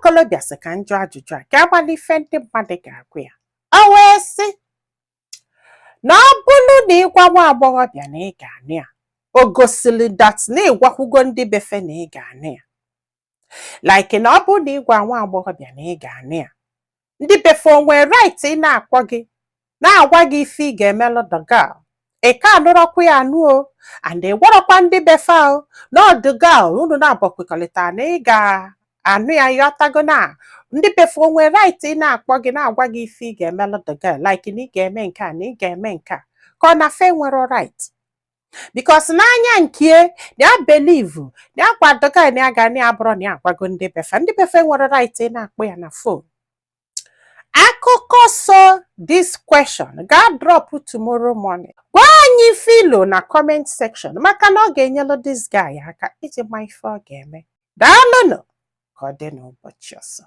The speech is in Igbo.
okolobịa sị ka njụ ajụjụ a ka agbala ife ndị mmadụ ga-agụ ya. O wee sị na ọ bụrụ na ịgwa nwa agbọghọbịa na ị ga-anụ ya, o gosili dat na ịgwakwugo ndị befe na ị ga-anụ ya. Like na ọ bụrụ na ịgwa nwa agbọghọbịa na ị ga-anụ ya, ndị befe onwe right ị na-akpọ gị na-agwa gị ife ị ga-emelụ the girl. Ị ka anụrọkwa ya anụ o, and ị gwarọkwa ndị befe ahụ na ọdụ girl unu na-abọkwekọrịta na ị ga-anụ ya, yọtago na ndị befe onwe right ị na-akpọ gị na-agwa gị ife ị ga-emelụ the girl, like na ị ga-eme nke a na ị ga-eme nke a, ka ọ na fe nwere right. Because n'anya nke ya believe na agwa the girl na ya ga na ya bụrụ na ya agwago ndị befe nwere right ị na-akpọ ya na phone. Akụkọ so this question ga drop tomorrow morning. Gwa anyị filo na comment section maka na ọ ga-enyelu this guy aka iji ma ife ọ ga-eme. Daalụnụ, ka ọ dị n'ụbọchị ọzọ.